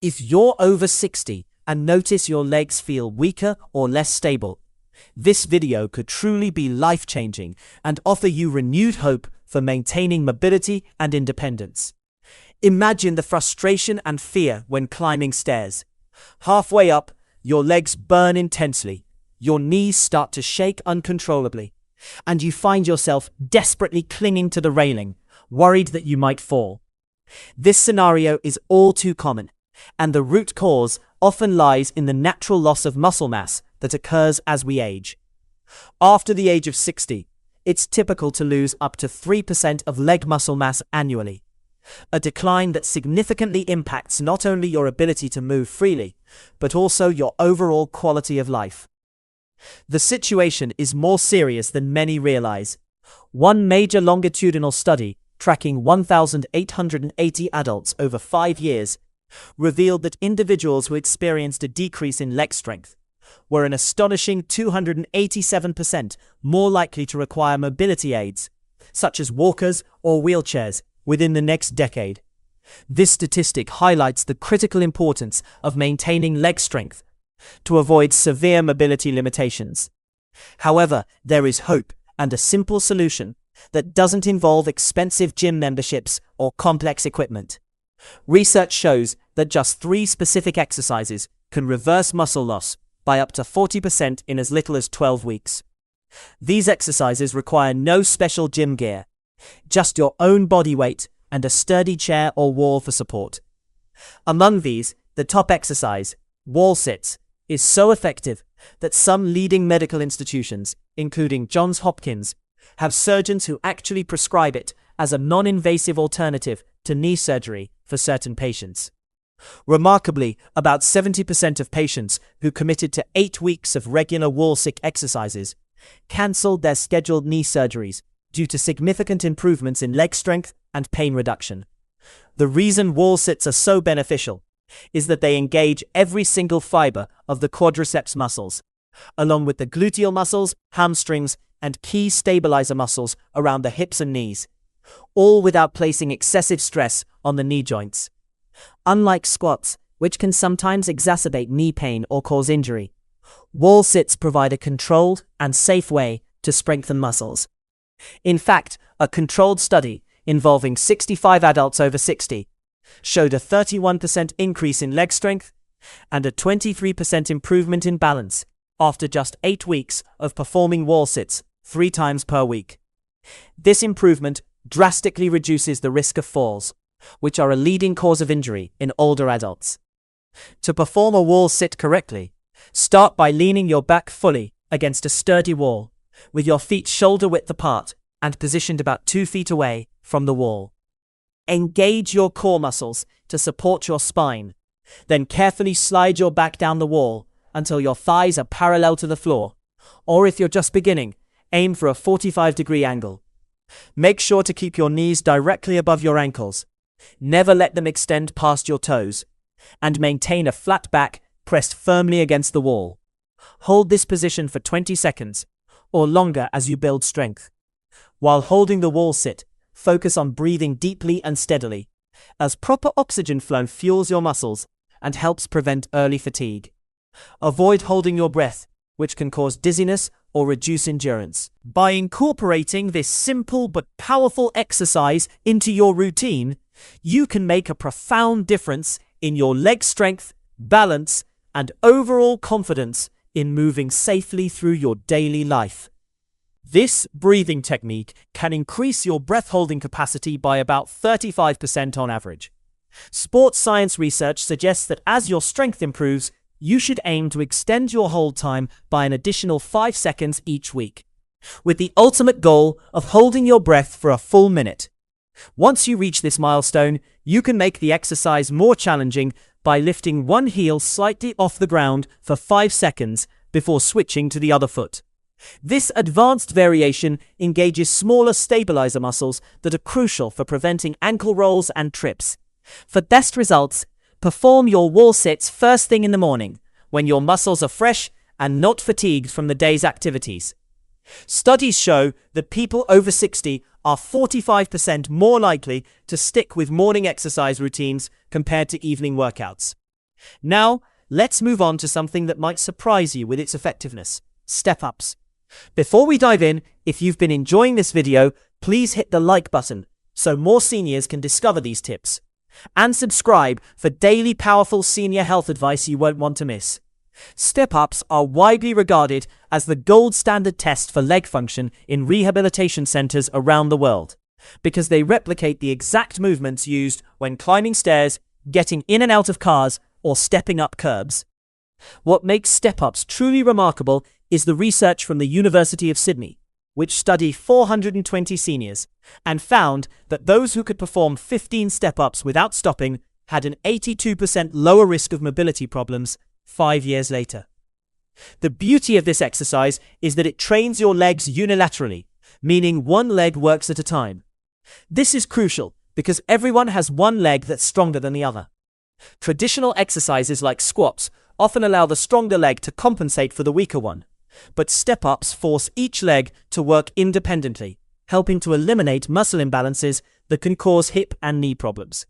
If you're over 60 and notice your legs feel weaker or less stable, this video could truly be life-changing and offer you renewed hope for maintaining mobility and independence. Imagine the frustration and fear when climbing stairs. Halfway up, your legs burn intensely, your knees start to shake uncontrollably, and you find yourself desperately clinging to the railing, worried that you might fall. This scenario is all too common, and the root cause often lies in the natural loss of muscle mass that occurs as we age. After the age of 60, it's typical to lose up to 3% of leg muscle mass annually, a decline that significantly impacts not only your ability to move freely, but also your overall quality of life. The situation is more serious than many realize. One major longitudinal study, tracking 1,880 adults over 5 years, revealed that individuals who experienced a decrease in leg strength were an astonishing 287% more likely to require mobility aids, such as walkers or wheelchairs, within the next decade. This statistic highlights the critical importance of maintaining leg strength to avoid severe mobility limitations. However, there is hope and a simple solution that doesn't involve expensive gym memberships or complex equipment. Research shows that just 3 specific exercises can reverse muscle loss by up to 40% in as little as 12 weeks. These exercises require no special gym gear, just your own body weight and a sturdy chair or wall for support. Among these, the top exercise, wall sits, is so effective that some leading medical institutions, including Johns Hopkins, have surgeons who actually prescribe it as a non-invasive alternative to knee surgery for certain patients. Remarkably, about 70% of patients who committed to 8 weeks of regular wall-sit exercises cancelled their scheduled knee surgeries due to significant improvements in leg strength and pain reduction. The reason wall sits are so beneficial is that they engage every single fiber of the quadriceps muscles, along with the gluteal muscles, hamstrings, and key stabilizer muscles around the hips and knees, all without placing excessive stress on the knee joints. Unlike squats, which can sometimes exacerbate knee pain or cause injury, wall sits provide a controlled and safe way to strengthen muscles. In fact, a controlled study involving 65 adults over 60 showed a 31% increase in leg strength and a 23% improvement in balance after just 8 weeks of performing wall sits 3 times per week. This improvement drastically reduces the risk of falls, which are a leading cause of injury in older adults. To perform a wall sit correctly, start by leaning your back fully against a sturdy wall, with your feet shoulder-width apart and positioned about 2 feet away from the wall. Engage your core muscles to support your spine, then carefully slide your back down the wall until your thighs are parallel to the floor, or if you're just beginning, aim for a 45-degree angle. Make sure to keep your knees directly above your ankles. Never let them extend past your toes, and maintain a flat back pressed firmly against the wall. Hold this position for 20 seconds, or longer as you build strength. While holding the wall sit, focus on breathing deeply and steadily, as proper oxygen flow fuels your muscles and helps prevent early fatigue. Avoid holding your breath, which can cause dizziness or reduce endurance. By incorporating this simple but powerful exercise into your routine, you can make a profound difference in your leg strength, balance, and overall confidence in moving safely through your daily life. This breathing technique can increase your breath-holding capacity by about 35% on average. Sports science research suggests that as your strength improves, you should aim to extend your hold time by an additional 5 seconds each week, with the ultimate goal of holding your breath for a full minute. Once you reach this milestone, you can make the exercise more challenging by lifting one heel slightly off the ground for 5 seconds before switching to the other foot. This advanced variation engages smaller stabilizer muscles that are crucial for preventing ankle rolls and trips. For best results, perform your wall sits first thing in the morning, when your muscles are fresh and not fatigued from the day's activities. Studies show that people over 60 are 45% more likely to stick with morning exercise routines compared to evening workouts. Now, let's move on to something that might surprise you with its effectiveness: step-ups. Before we dive in, if you've been enjoying this video, please hit the like button so more seniors can discover these tips. And subscribe for daily powerful senior health advice you won't want to miss. Step-ups are widely regarded as the gold standard test for leg function in rehabilitation centers around the world, because they replicate the exact movements used when climbing stairs, getting in and out of cars, or stepping up curbs. What makes step-ups truly remarkable is the research from the University of Sydney, which studied 420 seniors and found that those who could perform 15 step-ups without stopping had an 82% lower risk of mobility problems 5 years later. The beauty of this exercise is that it trains your legs unilaterally, meaning one leg works at a time. This is crucial because everyone has one leg that's stronger than the other. Traditional exercises like squats often allow the stronger leg to compensate for the weaker one, but step-ups force each leg to work independently, helping to eliminate muscle imbalances that can cause hip and knee problems.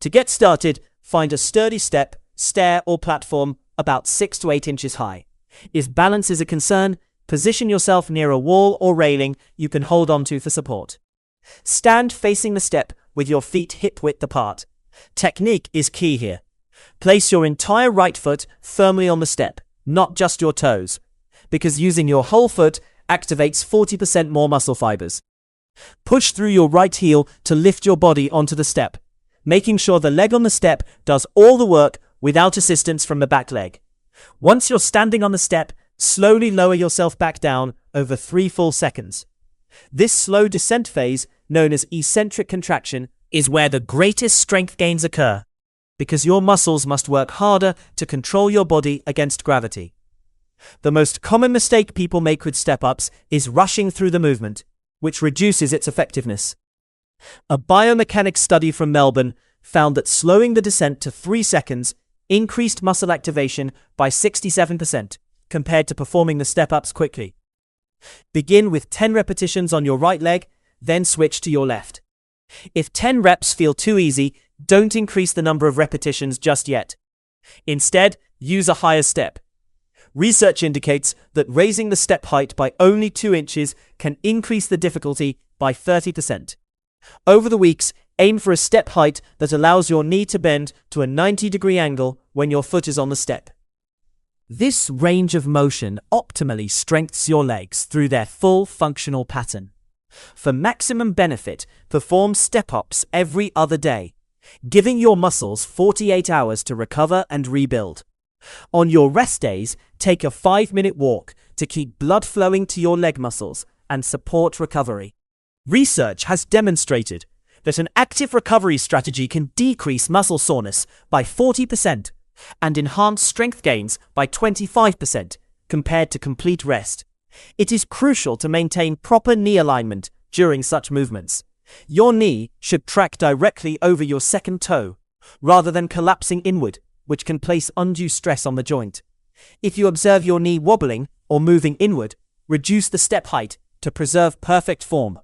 To get started, find a sturdy step, stair, or platform about 6 to 8 inches high. If balance is a concern, position yourself near a wall or railing you can hold onto for support. Stand facing the step with your feet hip-width apart. Technique is key here. Place your entire right foot firmly on the step, not just your toes, because using your whole foot activates 40% more muscle fibers. Push through your right heel to lift your body onto the step, making sure the leg on the step does all the work without assistance from the back leg. Once you're standing on the step, slowly lower yourself back down over 3 full seconds. This slow descent phase, known as eccentric contraction, is where the greatest strength gains occur, because your muscles must work harder to control your body against gravity. The most common mistake people make with step-ups is rushing through the movement, which reduces its effectiveness. A biomechanics study from Melbourne found that slowing the descent to 3 seconds increased muscle activation by 67% compared to performing the step-ups quickly. Begin with 10 repetitions on your right leg, then switch to your left. If 10 reps feel too easy, don't increase the number of repetitions just yet. Instead, use a higher step. Research indicates that raising the step height by only 2 inches can increase the difficulty by 30%. Over the weeks, aim for a step height that allows your knee to bend to a 90-degree angle when your foot is on the step. This range of motion optimally strengthens your legs through their full functional pattern. For maximum benefit, perform step-ups every other day, giving your muscles 48 hours to recover and rebuild. On your rest days, take a 5-minute walk to keep blood flowing to your leg muscles and support recovery. Research has demonstrated that an active recovery strategy can decrease muscle soreness by 40% and enhance strength gains by 25% compared to complete rest. It is crucial to maintain proper knee alignment during such movements. Your knee should track directly over your second toe, rather than collapsing inward, which can place undue stress on the joint. If you observe your knee wobbling or moving inward, reduce the step height to preserve perfect form,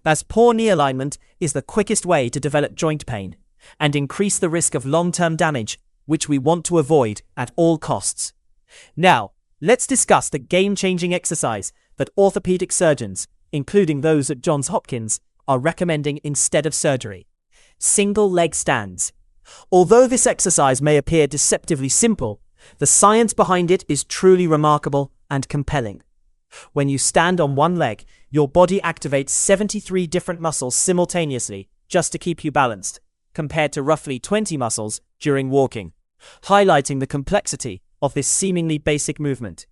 as poor knee alignment is the quickest way to develop joint pain and increase the risk of long-term damage, which we want to avoid at all costs. Now, let's discuss the game-changing exercise that orthopedic surgeons, including those at Johns Hopkins, are recommending instead of surgery: single leg stands. Although this exercise may appear deceptively simple, the science behind it is truly remarkable and compelling. When you stand on one leg, your body activates 73 different muscles simultaneously just to keep you balanced, compared to roughly 20 muscles during walking, highlighting the complexity of this seemingly basic movement.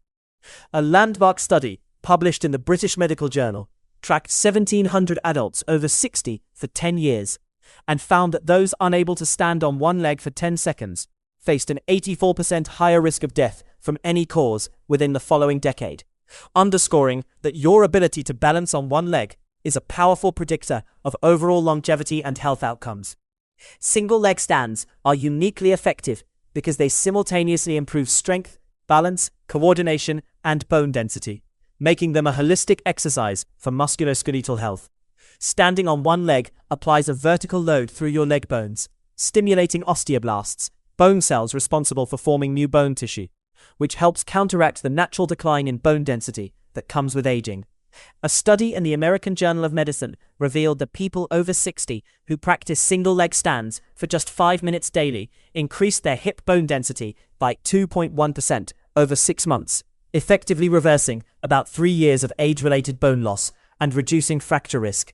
A landmark study published in the British Medical Journal tracked 1,700 adults over 60 for 10 years and found that those unable to stand on one leg for 10 seconds faced an 84% higher risk of death from any cause within the following decade, underscoring that your ability to balance on one leg is a powerful predictor of overall longevity and health outcomes. Single leg stands are uniquely effective because they simultaneously improve strength, balance, coordination, and bone density, making them a holistic exercise for musculoskeletal health. Standing on one leg applies a vertical load through your leg bones, stimulating osteoblasts bone cells responsible for forming new bone tissue, which helps counteract the natural decline in bone density that comes with aging. A study in the American Journal of Medicine revealed that people over 60 who practice single-leg stands for just 5 minutes daily increased their hip bone density by 2.1% over 6 months, effectively reversing about 3 years of age-related bone loss and reducing fracture risk.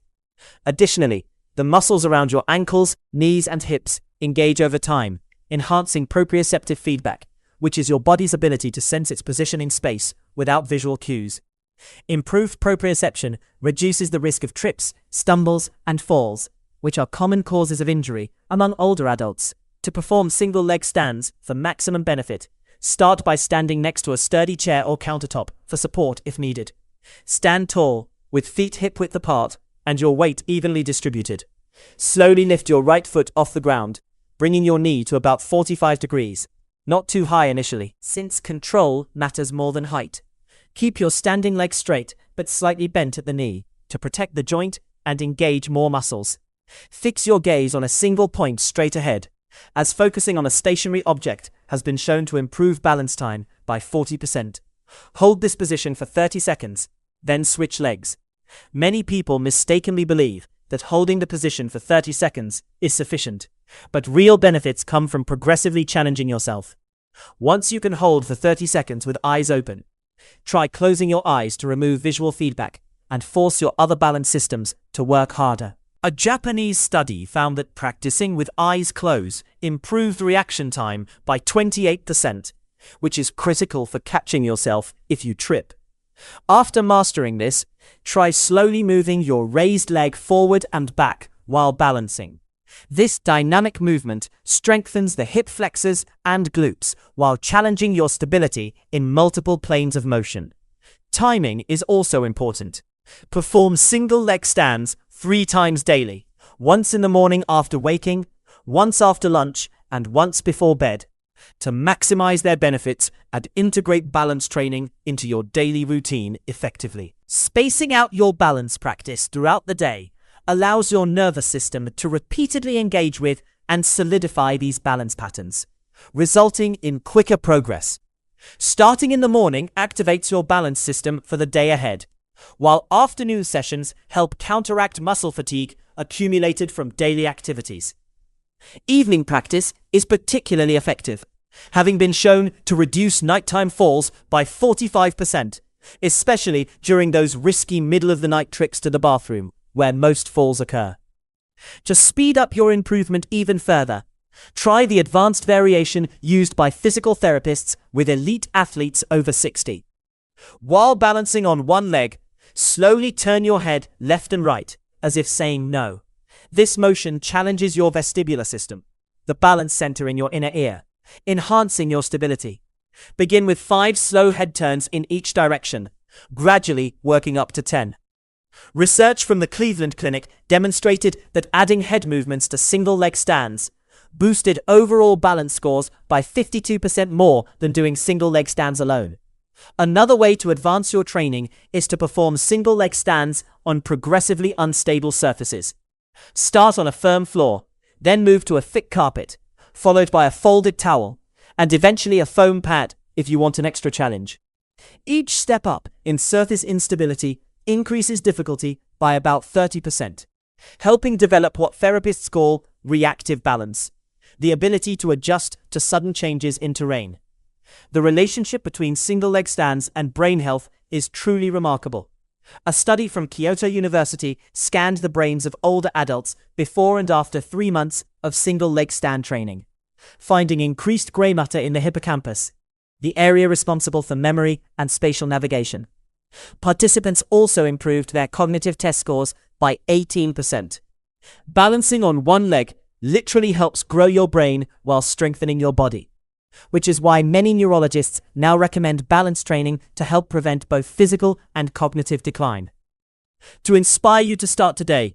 Additionally, the muscles around your ankles, knees, and hips engage over time, enhancing proprioceptive feedback, which is your body's ability to sense its position in space without visual cues. Improved proprioception reduces the risk of trips, stumbles, and falls, which are common causes of injury among older adults. To perform single-leg stands for maximum benefit, start by standing next to a sturdy chair or countertop for support if needed. Stand tall, with feet hip-width apart and your weight evenly distributed. Slowly lift your right foot off the ground, bringing your knee to about 45 degrees, not too high initially, since control matters more than height. Keep your standing leg straight but slightly bent at the knee to protect the joint and engage more muscles. Fix your gaze on a single point straight ahead, as focusing on a stationary object has been shown to improve balance time by 40%. Hold this position for 30 seconds, then switch legs. Many people mistakenly believe that holding the position for 30 seconds is sufficient, but real benefits come from progressively challenging yourself. Once you can hold for 30 seconds with eyes open, try closing your eyes to remove visual feedback and force your other balance systems to work harder. A Japanese study found that practicing with eyes closed improved reaction time by 28%, which is critical for catching yourself if you trip. After mastering this, try slowly moving your raised leg forward and back while balancing. This dynamic movement strengthens the hip flexors and glutes while challenging your stability in multiple planes of motion. Timing is also important. Perform single leg stands 3 times daily, once in the morning after waking, once after lunch, and once before bed, to maximize their benefits and integrate balance training into your daily routine effectively. Spacing out your balance practice throughout the day allows your nervous system to repeatedly engage with and solidify these balance patterns, resulting in quicker progress. Starting in the morning activates your balance system for the day ahead, while afternoon sessions help counteract muscle fatigue accumulated from daily activities. Evening practice is particularly effective, having been shown to reduce nighttime falls by 45%, especially during those risky middle-of-the-night trips to the bathroom, where most falls occur. To speed up your improvement even further, try the advanced variation used by physical therapists with elite athletes over 60. While balancing on one leg, slowly turn your head left and right, as if saying no. This motion challenges your vestibular system, the balance center in your inner ear, enhancing your stability. Begin with 5 slow head turns in each direction, gradually working up to 10. Research from the Cleveland Clinic demonstrated that adding head movements to single-leg stands boosted overall balance scores by 52% more than doing single-leg stands alone. Another way to advance your training is to perform single-leg stands on progressively unstable surfaces. Start on a firm floor, then move to a thick carpet, followed by a folded towel, and eventually a foam pad if you want an extra challenge. Each step up in surface instability increases difficulty by about 30%, helping develop what therapists call reactive balance, the ability to adjust to sudden changes in terrain. The relationship between single-leg stands and brain health is truly remarkable. A study from Kyoto University scanned the brains of older adults before and after 3 months of single-leg stand training, finding increased gray matter in the hippocampus, the area responsible for memory and spatial navigation. Participants also improved their cognitive test scores by 18%. Balancing on one leg literally helps grow your brain while strengthening your body, which is why many neurologists now recommend balance training to help prevent both physical and cognitive decline. To inspire you to start today,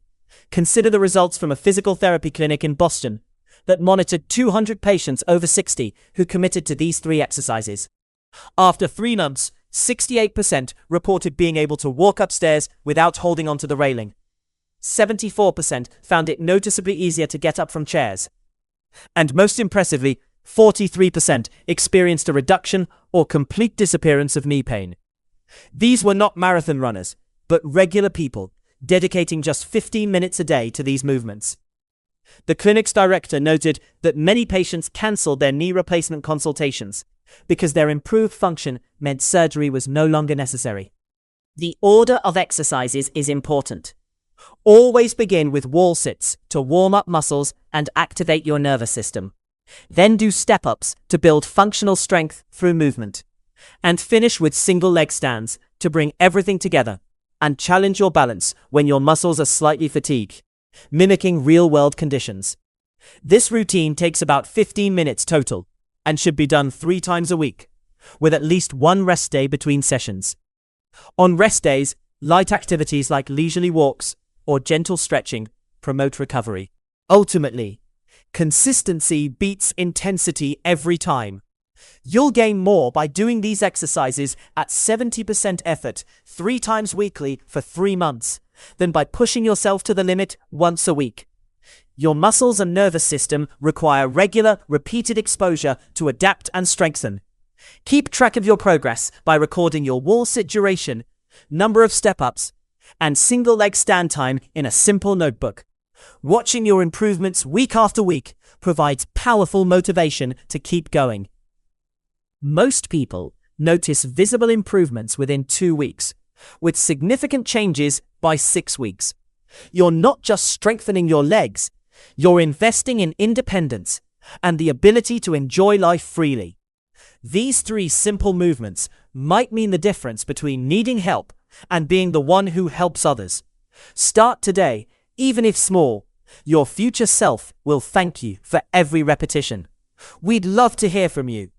consider the results from a physical therapy clinic in Boston that monitored 200 patients over 60 who committed to these 3 exercises. After 3 months, 68% reported being able to walk upstairs without holding onto the railing. 74% found it noticeably easier to get up from chairs. And most impressively, 43% experienced a reduction or complete disappearance of knee pain. These were not marathon runners, but regular people, dedicating just 15 minutes a day to these movements. The clinic's director noted that many patients cancelled their knee replacement consultations because their improved function meant surgery was no longer necessary. The order of exercises is important. Always begin with wall sits to warm up muscles and activate your nervous system. Then do step-ups to build functional strength through movement. And finish with single leg stands to bring everything together and challenge your balance when your muscles are slightly fatigued, mimicking real-world conditions. This routine takes about 15 minutes total and should be done 3 times a week, with at least 1 rest day between sessions. On rest days, light activities like leisurely walks or gentle stretching promote recovery. Ultimately, consistency beats intensity every time. You'll gain more by doing these exercises at 70% effort 3 times weekly for 3 months than by pushing yourself to the limit once a week. Your muscles and nervous system require regular, repeated exposure to adapt and strengthen. Keep track of your progress by recording your wall sit duration, number of step-ups, and single leg stand time in a simple notebook. Watching your improvements week after week provides powerful motivation to keep going. Most people notice visible improvements within 2 weeks, with significant changes by 6 weeks. You're not just strengthening your legs, you're investing in independence and the ability to enjoy life freely. These 3 simple movements might mean the difference between needing help and being the one who helps others. Start today, even if small. Your future self will thank you for every repetition. We'd love to hear from you.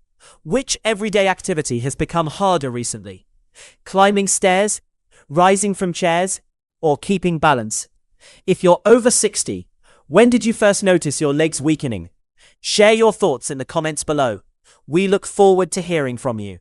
Which everyday activity has become harder recently? Climbing stairs, rising from chairs, or keeping balance? If you're over 60, when did you first notice your legs weakening? Share your thoughts in the comments below. We look forward to hearing from you.